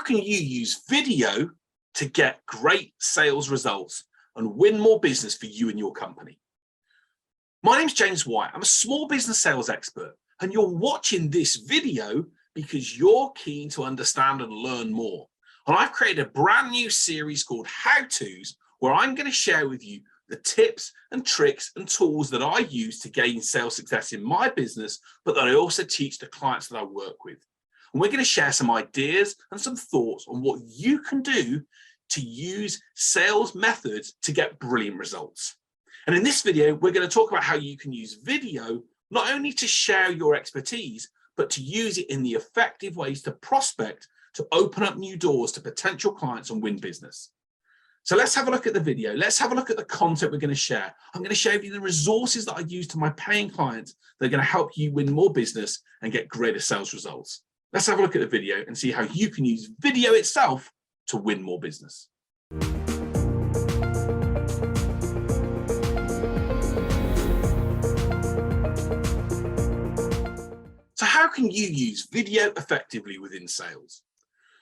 can you use video to get great sales results and win more business for you and your company? My name's James White. I'm a small business sales expert, and you're watching this video because you're keen to understand and learn more. And I've created a brand new series called How To's, where I'm going to share with you the tips and tricks and tools that I use to gain sales success in my business, but that I also teach the clients that I work with. And we're going to share some ideas and some thoughts on what you can do to use sales methods to get brilliant results. And in this video, we're going to talk about how you can use video not only to share your expertise, but to use it in the effective ways to prospect, to open up new doors to potential clients and win business. So let's have a look at the video. Let's have a look at the content we're going to share. I'm going to show you the resources that I use to my paying clients that are going to help you win more business and get greater sales results. Let's have a look at the video and see how you can use video itself to win more business. So how can you use video effectively within sales?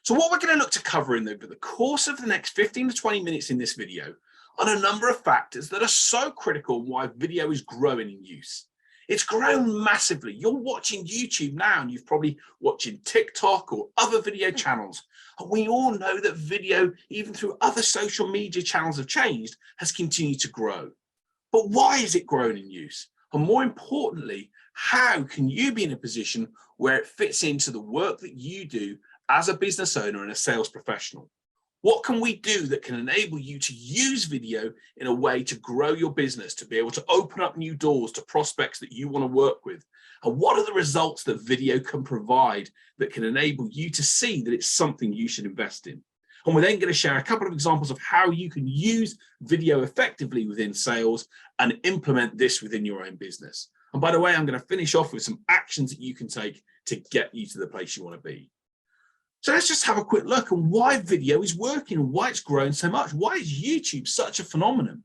So what we're going to look to cover over the course of the next 15 to 20 minutes in this video are a number of factors that are so critical why video is growing in use. It's grown massively. You're watching YouTube now and you've probably watching TikTok or other video channels. And we all know that video, even through other social media channels have changed, has continued to grow. But why is it growing in use? And more importantly, how can you be in a position where it fits into the work that you do as a business owner and a sales professional? What can we do that can enable you to use video in a way to grow your business, to be able to open up new doors to prospects that you want to work with? And what are the results that video can provide that can enable you to see that it's something you should invest in? And we're then going to share a couple of examples of how you can use video effectively within sales and implement this within your own business. And by the way, I'm going to finish off with some actions that you can take to get you to the place you want to be. So let's just have a quick look at why video is working and why it's grown so much. Why is YouTube such a phenomenon?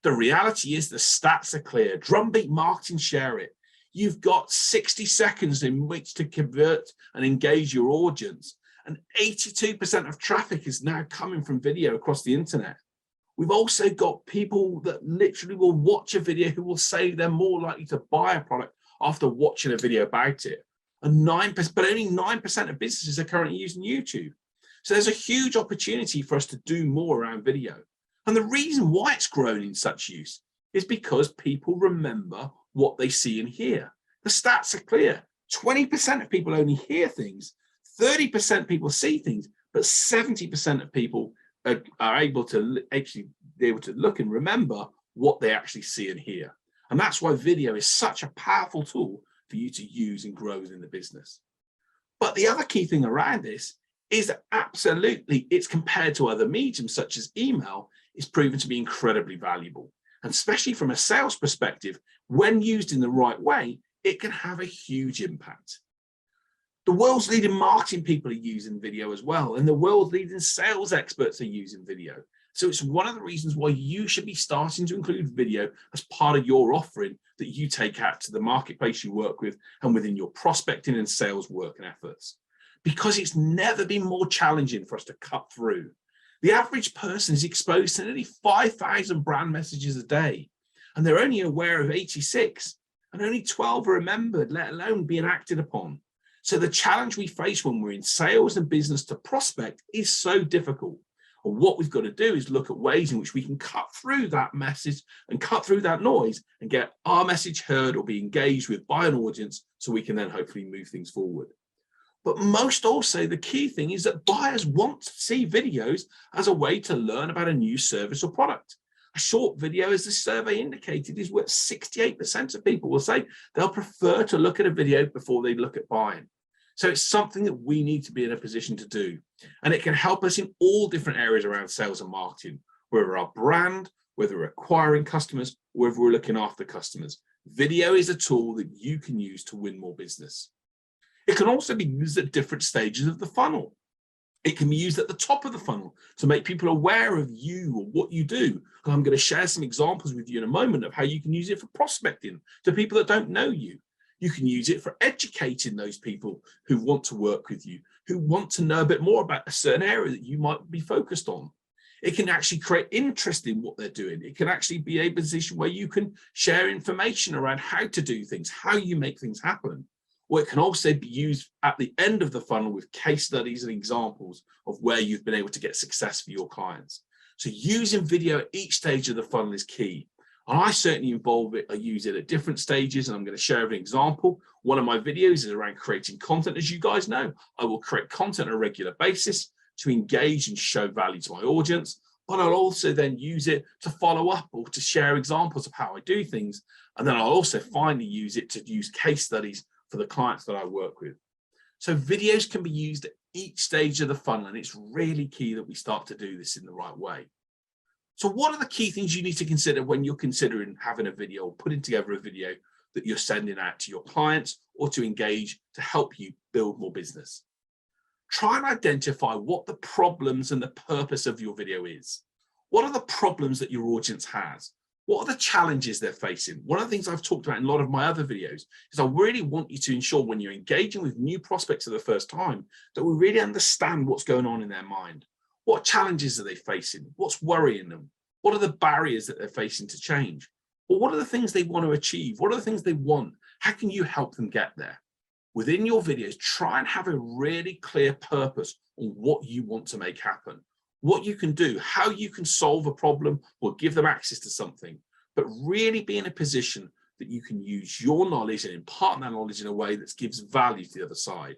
The reality is the stats are clear. Drumbeat marketing share it. You've got 60 seconds in which to convert and engage your audience. And 82% of traffic is now coming from video across the internet. We've also got people that literally will watch a video who will say they're more likely to buy a product after watching a video about it. And 9%, but only 9% of businesses are currently using YouTube. So there's a huge opportunity for us to do more around video. And the reason why it's grown in such use is because people remember what they see and hear. The stats are clear. 20% of people only hear things, 30% people see things, but 70% of people are able to actually be able to look and remember what they actually see and hear. And that's why video is such a powerful tool for you to use and grow within the business. But the other key thing around this is that absolutely it's compared to other mediums such as email is proven to be incredibly valuable. And especially from a sales perspective, when used in the right way, it can have a huge impact. The world's leading marketing people are using video as well, and the world's leading sales experts are using video. So it's one of the reasons why you should be starting to include video as part of your offering that you take out to the marketplace you work with and within your prospecting and sales work and efforts. Because it's never been more challenging for us to cut through. The average person is exposed to nearly 5,000 brand messages a day, and they're only aware of 86, and only 12 are remembered, let alone being acted upon. So the challenge we face when we're in sales and business to prospect is so difficult. And what we've got to do is look at ways in which we can cut through that message and cut through that noise and get our message heard or be engaged with by an audience so we can then hopefully move things forward. But most also, the key thing is that buyers want to see videos as a way to learn about a new service or product. A short video, as the survey indicated, is what 68% of people will say they'll prefer to look at a video before they look at buying. So it's something that we need to be in a position to do. And it can help us in all different areas around sales and marketing, whether our brand, whether we're acquiring customers, or whether we're looking after customers. Video is a tool that you can use to win more business. It can also be used at different stages of the funnel. It can be used at the top of the funnel to make people aware of you or what you do. And I'm going to share some examples with you in a moment of how you can use it for prospecting to people that don't know you. You can use it for educating those people who want to work with you, who want to know a bit more about a certain area that you might be focused on. It can actually create interest in what they're doing. It can actually be a position where you can share information around how to do things, how you make things happen. Or it can also be used at the end of the funnel with case studies and examples of where you've been able to get success for your clients. So using video at each stage of the funnel is key. And I certainly I use it at different stages, and I'm going to share an example. One of my videos is around creating content. As you guys know, I will create content on a regular basis to engage and show value to my audience, but I'll also then use it to follow up or to share examples of how I do things. And then I'll also finally use it to use case studies for the clients that I work with. So videos can be used at each stage of the funnel, and it's really key that we start to do this in the right way. So what are the key things you need to consider when you're considering having a video or putting together a video that you're sending out to your clients or to engage to help you build more business? Try and identify what the problems and the purpose of your video is. What are the problems that your audience has? What are the challenges they're facing? One of the things I've talked about in a lot of my other videos is I really want you to ensure when you're engaging with new prospects for the first time that we really understand what's going on in their mind. What challenges are they facing? What's worrying them? What are the barriers that they're facing to change? Or what are the things they want to achieve? What are the things they want? How can you help them get there? Within your videos, try and have a really clear purpose on what you want to make happen, what you can do, how you can solve a problem or give them access to something, but really be in a position that you can use your knowledge and impart that knowledge in a way that gives value to the other side.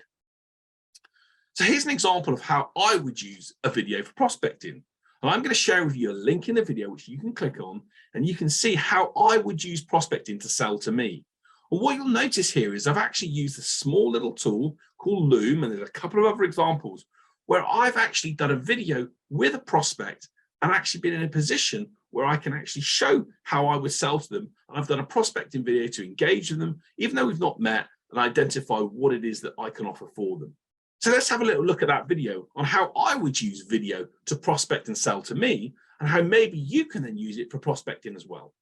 So here's an example of how I would use a video for prospecting. And I'm going to share with you a link in the video which you can click on, and you can see how I would use prospecting to sell to me. And what you'll notice here is I've actually used a small little tool called Loom, and there's a couple of other examples where I've actually done a video with a prospect and actually been in a position where I can actually show how I would sell to them. And I've done a prospecting video to engage with them, even though we've not met, and identify what it is that I can offer for them. So let's have a little look at that video on how I would use video to prospect and sell to me, and how maybe you can then use it for prospecting as well.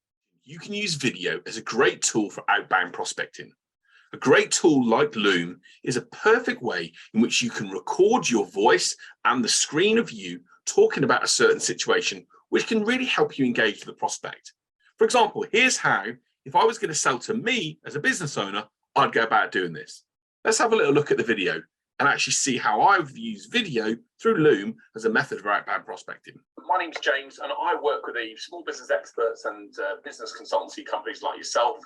You can use video as a great tool for outbound prospecting. A great tool like Loom is a perfect way in which you can record your voice and the screen of you talking about a certain situation, which can really help you engage the prospect. For example, here's how, if I was going to sell to me as a business owner, I'd go about doing this. Let's have a little look at the video and actually see how I've used video through Loom as a method for outbound prospecting. My name's James, and I work with small business experts and business consultancy companies like yourself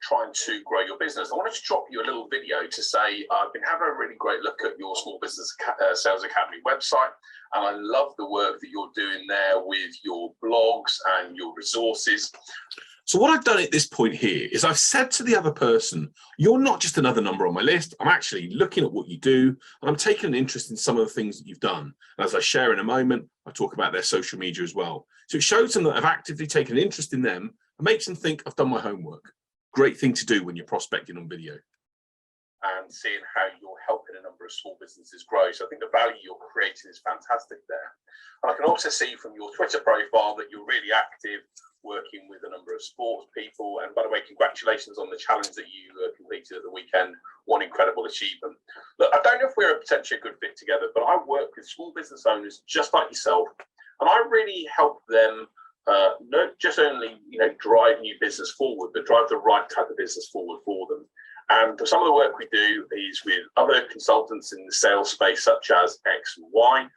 trying to grow your business. I wanted to drop you a little video to say I've been having a really great look at your Small Business Sales Academy website, and I love the work that you're doing there with your blogs and your resources. So what I've done at this point here is I've said to the other person, you're not just another number on my list. I'm actually looking at what you do, and I'm taking an interest in some of the things that you've done. And as I share in a moment, I talk about their social media as well. So it shows them that I've actively taken an interest in them and makes them think I've done my homework. Great thing to do when you're prospecting on video. And seeing how you're helping a number of small businesses grow. So I think the value you're creating is fantastic there. And I can also see from your Twitter profile that you're really active, working with a number of sports people. And by the way, congratulations on the challenge that you completed at the weekend. One incredible achievement. Look, I don't know if we're potentially a good fit together, but I work with small business owners just like yourself, and I really help them not just only drive new business forward, but drive the right type of business forward for them. And some of the work we do is with other consultants in the sales space, such as X and Y.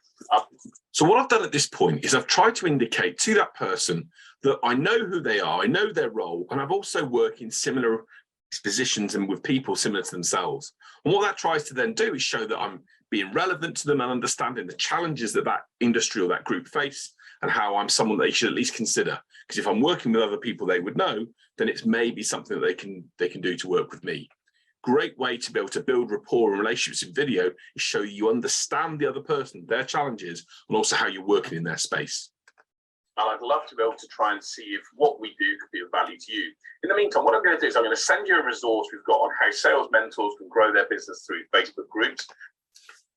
So what I've done at this point is I've tried to indicate to that person that I know who they are, I know their role, and I've also worked in similar positions and with people similar to themselves. And what that tries to then do is show that I'm being relevant to them and understanding the challenges that that industry or that group face, and how I'm someone they should at least consider. Because if I'm working with other people they would know, then it's maybe something that they can do to work with me. Great way to be able to build rapport and relationships in video is show you understand the other person, their challenges, and also how you're working in their space. And I'd love to be able to try and see if what we do could be of value to you. In the meantime, what I'm going to do is I'm going to send you a resource we've got on how sales mentors can grow their business through Facebook groups.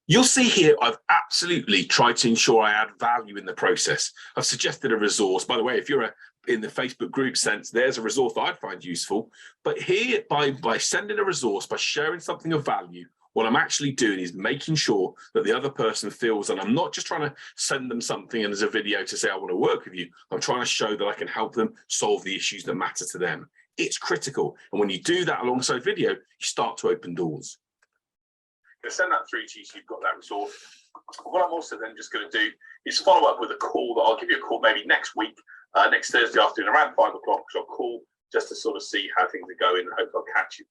You'll see here, I've absolutely tried to ensure I add value in the process. I've suggested a resource. By the way, if you're in the Facebook group sense, there's a resource that I'd find useful. But here, by sending a resource, by sharing something of value, What I'm actually doing is making sure that the other person feels that I'm not just trying to send them something and as a video to say, I want to work with you. I'm trying to show that I can help them solve the issues that matter to them. It's critical. And when you do that alongside video, you start to open doors. I'm going to send that through to you so you've got that resource. What I'm also then just going to do is follow up with a call that I'll give you a call maybe next week, next Thursday afternoon around 5 o'clock. So I'll call just to sort of see how things are going and hope I'll catch you.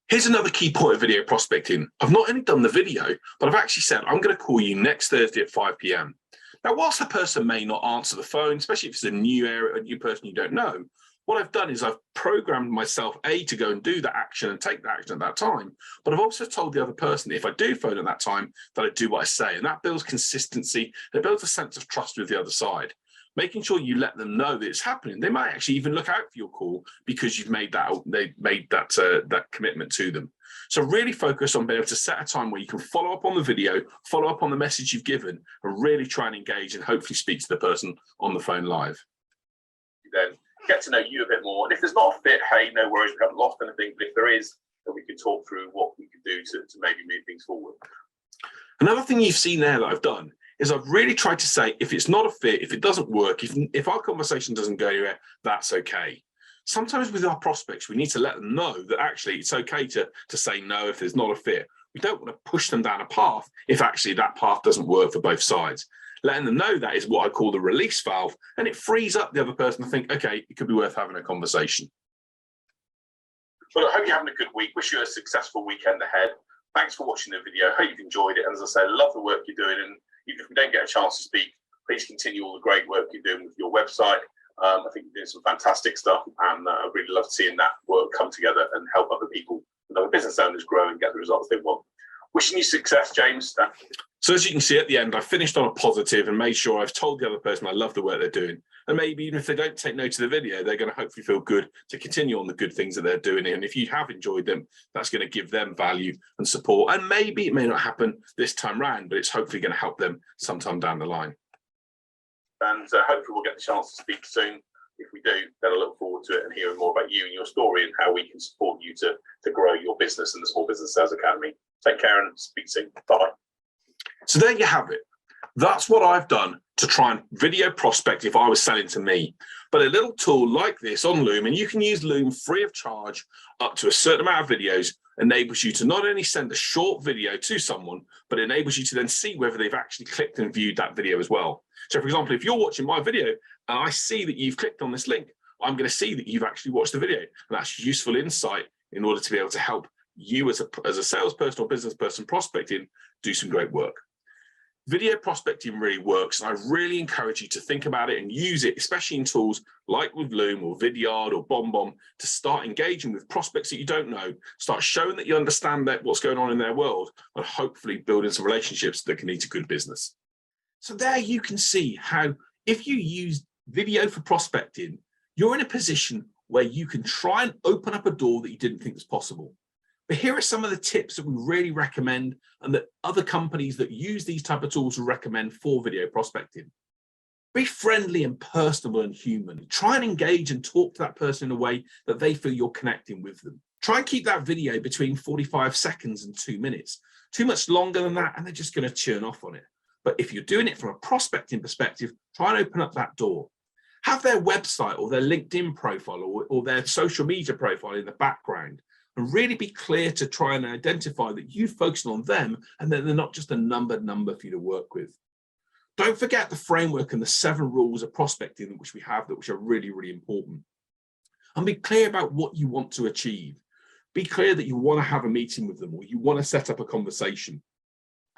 Here's another key point of video prospecting. I've not only done the video, but I've actually said I'm going to call you next Thursday at 5 p.m. Now, whilst the person may not answer the phone, especially if it's a new person you don't know, what I've done is I've programmed myself, to go and do that action and take that action at that time. But I've also told the other person, if I do phone at that time, that I do what I say. And that builds consistency. It builds a sense of trust with the other side. Making sure you let them know that it's happening. They might actually even look out for your call because you've made that commitment to them. So really focus on being able to set a time where you can follow up on the video, follow up on the message you've given, and really try and engage and hopefully speak to the person on the phone live. Then get to know you a bit more. And if there's not a fit, hey, no worries, we haven't lost anything. But if there is, then we can talk through what we can do to maybe move things forward. Another thing you've seen there that I've done is I've really tried to say, if it's not a fit, if it doesn't work, if our conversation doesn't go anywhere, that's okay. Sometimes with our prospects, we need to let them know that actually it's okay to say no if there's not a fit. We don't want to push them down a path if actually that path doesn't work for both sides. Letting them know that is what I call the release valve, and it frees up the other person to think, okay, it could be worth having a conversation. Well, I hope you're having a good week. Wish you a successful weekend ahead. Thanks for watching the video. Hope you've enjoyed it. And as I say, love the work you're doing. And even if we don't get a chance to speak, please continue all the great work you're doing with your website. I think you're doing some fantastic stuff, and I really love seeing that work come together and help other people and other business owners grow and get the results they want. Wishing you success, James. So as you can see at the end, I finished on a positive and made sure I've told the other person I love the work they're doing. And maybe even if they don't take note of the video, they're going to hopefully feel good to continue on the good things that they're doing. And if you have enjoyed them, that's going to give them value and support. And maybe it may not happen this time round, but it's hopefully going to help them sometime down the line. And hopefully we'll get the chance to speak soon. If we do, then I look forward to it and hearing more about you and your story and how we can support you to grow your business and the Small Business Sales Academy. Take care and speak soon. Bye. So there you have it. That's what I've done to try and video prospect if I was selling to me. But a little tool like this on Loom, and you can use Loom free of charge up to a certain amount of videos, enables you to not only send a short video to someone, but enables you to then see whether they've actually clicked and viewed that video as well. So for example, if you're watching my video and I see that you've clicked on this link, I'm going to see that you've actually watched the video. And that's useful insight in order to be able to help you as a salesperson or business person prospecting do some great work. Video prospecting really works, and I really encourage you to think about it and use it, especially in tools like with Loom or Vidyard or BombBomb, to start engaging with prospects that you don't know, start showing that you understand what's going on in their world, and hopefully building some relationships that can lead to good business. So there you can see how if you use video for prospecting, you're in a position where you can try and open up a door that you didn't think was possible. But here are some of the tips that we really recommend and that other companies that use these type of tools will recommend for video prospecting. Be friendly and personable and human. Try and engage and talk to that person in a way that they feel you're connecting with them. Try and keep that video between 45 seconds and 2 minutes. Too much longer than that, and they're just going to churn off on it. But if you're doing it from a prospecting perspective, try and open up that door. Have their website or their LinkedIn profile or their social media profile in the background. And really be clear to try and identify that you focus on them and that they're not just a number for you to work with. Don't forget the framework and the 7 rules of prospecting which we have, which are really, really important. And be clear about what you want to achieve. Be clear that you want to have a meeting with them or you want to set up a conversation.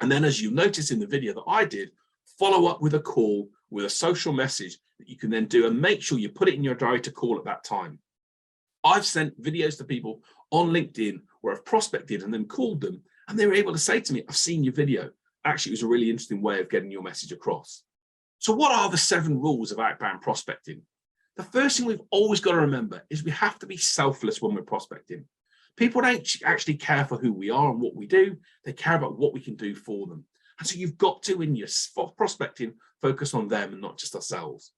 And then as you'll notice in the video that I did, follow up with a call with a social message that you can then do and make sure you put it in your diary to call at that time. I've sent videos to people on LinkedIn where I've prospected and then called them, and they were able to say to me, I've seen your video. Actually, it was a really interesting way of getting your message across. So what are the 7 rules of outbound prospecting? The first thing we've always got to remember is we have to be selfless when we're prospecting. People don't actually care for who we are and what we do. They care about what we can do for them. And so you've got to, in your prospecting, focus on them and not just ourselves.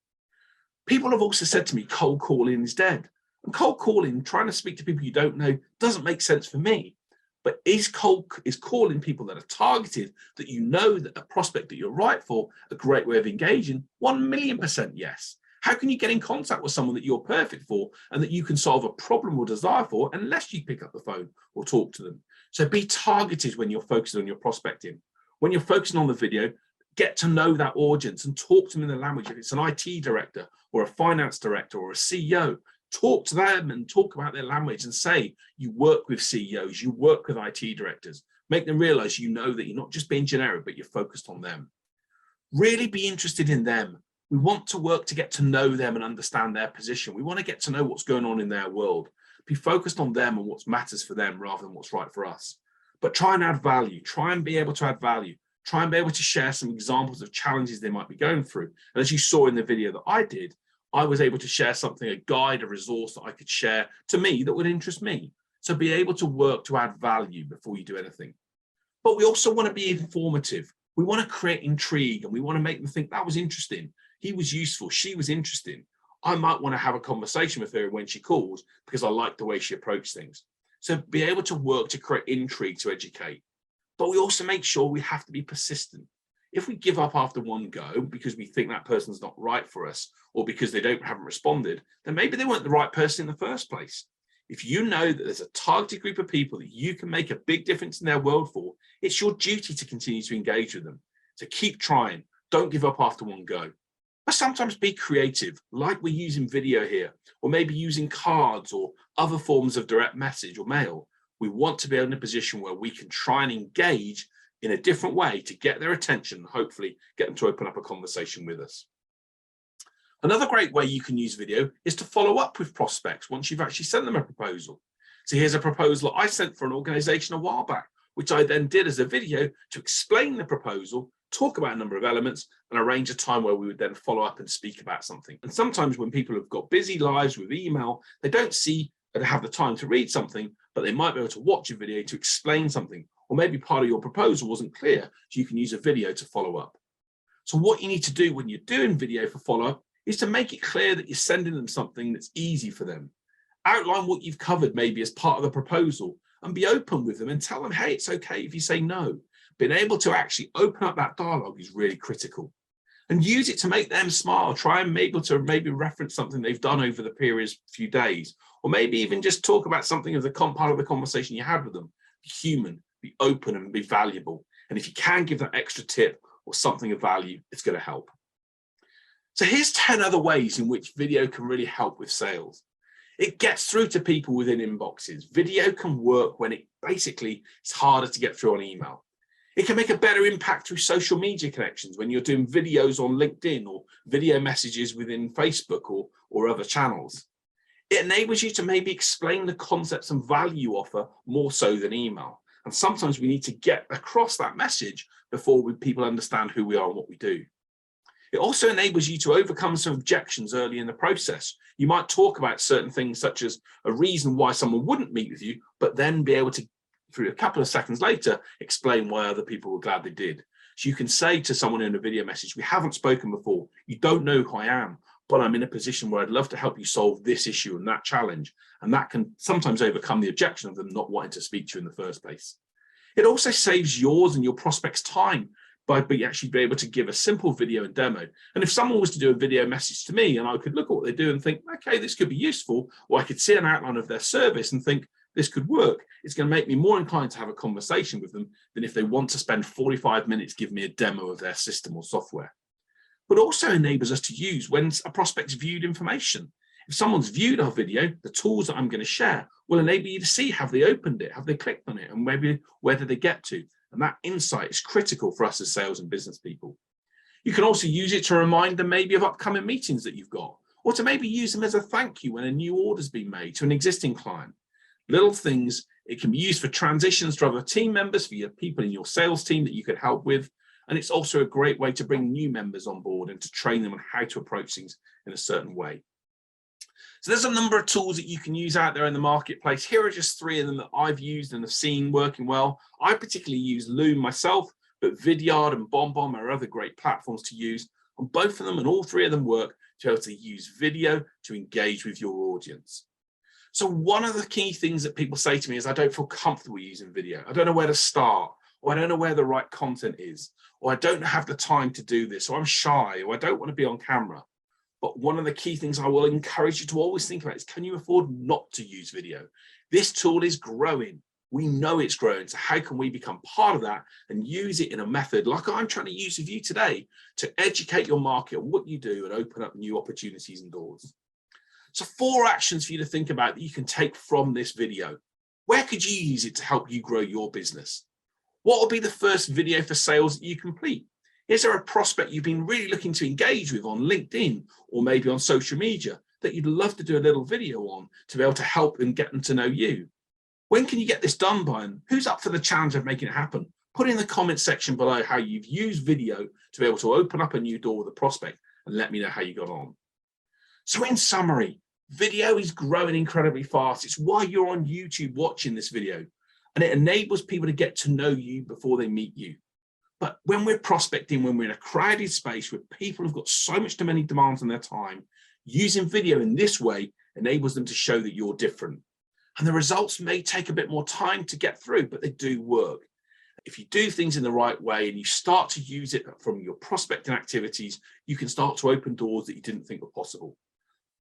People have also said to me, cold calling is dead. And cold calling, trying to speak to people you don't know, doesn't make sense for me. but is calling people that are targeted, that you know that a prospect that you're right for, a great way of engaging? 1,000,000% yes. How can you get in contact with someone that you're perfect for and that you can solve a problem or desire for unless you pick up the phone or talk to them? So be targeted when you're focusing on your prospecting. When you're focusing on the video, get to know that audience and talk to them in the language. If it's an IT director or a finance director or a CEO, talk to them and talk about their language and say you work with CEOs, you work with IT directors. Make them realize you know that you're not just being generic, but you're focused on them. Really be interested in them. We want to work to get to know them and understand their position. We want to get to know what's going on in their world. Be focused on them and what matters for them rather than what's right for us. But try and add value. Try and be able to add value. Try and be able to share some examples of challenges they might be going through. And as you saw in the video that I did, I was able to share something, a guide, a resource that I could share to me that would interest me. So be able to work to add value before you do anything. But we also want to be informative. We want to create intrigue and we want to make them think that was interesting. He was useful. She was interesting. I might want to have a conversation with her when she calls because I like the way she approached things. So be able to work to create intrigue, to educate. But we also make sure we have to be persistent. If we give up after one go because we think that person's not right for us or because they haven't responded, then maybe they weren't the right person in the first place. If you know that there's a targeted group of people that you can make a big difference in their world for, it's your duty to continue to engage with them. So keep trying. Don't give up after one go. But sometimes be creative, like we're using video here, or maybe using cards or other forms of direct message or mail. We want to be in a position where we can try and engage in a different way to get their attention and hopefully get them to open up a conversation with us. Another great way you can use video is to follow up with prospects once you've actually sent them a proposal. So here's a proposal I sent for an organization a while back, which I then did as a video to explain the proposal, talk about a number of elements, and arrange a time where we would then follow up and speak about something. And sometimes when people have got busy lives with email, they don't see and have the time to read something, but they might be able to watch a video to explain something, or maybe part of your proposal wasn't clear, so you can use a video to follow up. So what you need to do when you're doing video for follow-up is to make it clear that you're sending them something that's easy for them. Outline what you've covered maybe as part of the proposal and be open with them and tell them, hey, it's okay if you say no. Being able to actually open up that dialogue is really critical. And use it to make them smile. Try and maybe reference something they've done over the previous few days, or maybe even just talk about something as a part of the conversation you had with them. Be human, be open and be valuable. And if you can give that extra tip or something of value, it's going to help. So here's 10 other ways in which video can really help with sales. It gets through to people within inboxes. Video can work when it's harder to get through on email. It can make a better impact through social media connections when you're doing videos on LinkedIn or video messages within Facebook or other channels. It enables you to maybe explain the concepts and value you offer more so than email. And sometimes we need to get across that message before people understand who we are and what we do. It also enables you to overcome some objections early in the process. You might talk about certain things such as a reason why someone wouldn't meet with you, but then be able to, through a couple of seconds later, explain why other people were glad they did. So you can say to someone in a video message, we haven't spoken before, you don't know who I am, but I'm in a position where I'd love to help you solve this issue and that challenge. And that can sometimes overcome the objection of them not wanting to speak to you in the first place. It also saves yours and your prospects time by actually be able to give a simple video and demo. And if someone was to do a video message to me and I could look at what they do and think, okay, this could be useful, or I could see an outline of their service and think, this could work, it's going to make me more inclined to have a conversation with them than if they want to spend 45 minutes giving me a demo of their system or software. But also enables us to use when a prospect's viewed information. If someone's viewed our video, the tools that I'm going to share will enable you to see, have they opened it, have they clicked on it, and maybe where did they get to? And that insight is critical for us as sales and business people. You can also use it to remind them maybe of upcoming meetings that you've got, or to maybe use them as a thank you when a new order's been made to an existing client. Little things. It can be used for transitions to other team members, for your people in your sales team that you could help with. And it's also a great way to bring new members on board and to train them on how to approach things in a certain way. So there's a number of tools that you can use out there in the marketplace. Here are just 3 of them that I've used and have seen working well. I particularly use Loom myself, but Vidyard and BombBomb are other great platforms to use. And both of them and all 3 of them work to be able to use video to engage with your audience. So one of the key things that people say to me is, I don't feel comfortable using video. I don't know where to start, or I don't know where the right content is, or I don't have the time to do this, or I'm shy, or I don't want to be on camera. But one of the key things I will encourage you to always think about is, can you afford not to use video? This tool is growing. We know it's growing. So how can we become part of that and use it in a method like I'm trying to use with you today to educate your market on what you do and open up new opportunities and doors? So 4 actions for you to think about that you can take from this video. Where could you use it to help you grow your business? What will be the first video for sales that you complete? Is there a prospect you've been really looking to engage with on LinkedIn or maybe on social media that you'd love to do a little video on to be able to help and get them to know you? When can you get this done by, and who's up for the challenge of making it happen? Put in the comment section below how you've used video to be able to open up a new door with a prospect, and let me know how you got on. So in summary, video is growing incredibly fast. It's why you're on YouTube watching this video, and it enables people to get to know you before they meet you. But when we're prospecting, when we're in a crowded space where people have got so much many demands on their time, using video in this way enables them to show that you're different. And the results may take a bit more time to get through, but they do work. If you do things in the right way and you start to use it from your prospecting activities, you can start to open doors that you didn't think were possible.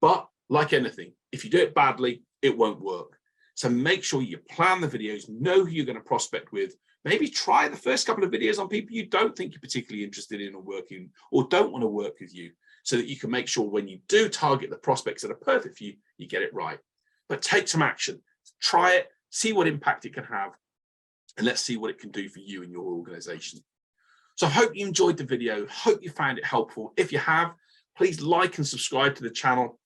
But like anything, if you do it badly, it won't work. So make sure you plan the videos, know who you're going to prospect with. Maybe try the first couple of videos on people you don't think you're particularly interested in or working or don't want to work with you, so that you can make sure when you do target the prospects that are perfect for you, you get it right. But take some action, try it, see what impact it can have, and let's see what it can do for you and your organization. So I hope you enjoyed the video, hope you found it helpful. If you have, please like and subscribe to the channel.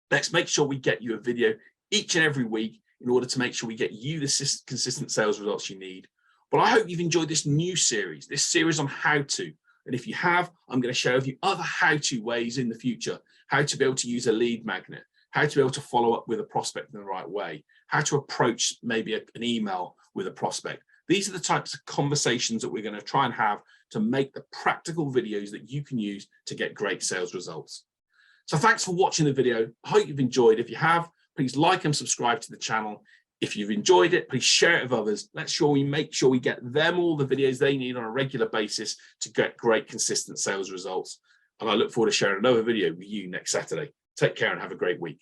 Let's make sure we get you a video each and every week in order to make sure we get you the consistent sales results you need. But I hope you've enjoyed this new series, on how to. And if you have, I'm going to share with you other how-to ways in the future, how to be able to use a lead magnet, how to be able to follow up with a prospect in the right way, how to approach maybe an email with a prospect. These are the types of conversations that we're going to try and have to make the practical videos that you can use to get great sales results. So thanks for watching the video. I hope you've enjoyed. If you have, please like and subscribe to the channel. If you've enjoyed it, please share it with others. Make sure we get them all the videos they need on a regular basis to get great, consistent sales results. And I look forward to sharing another video with you next Saturday. Take care and have a great week.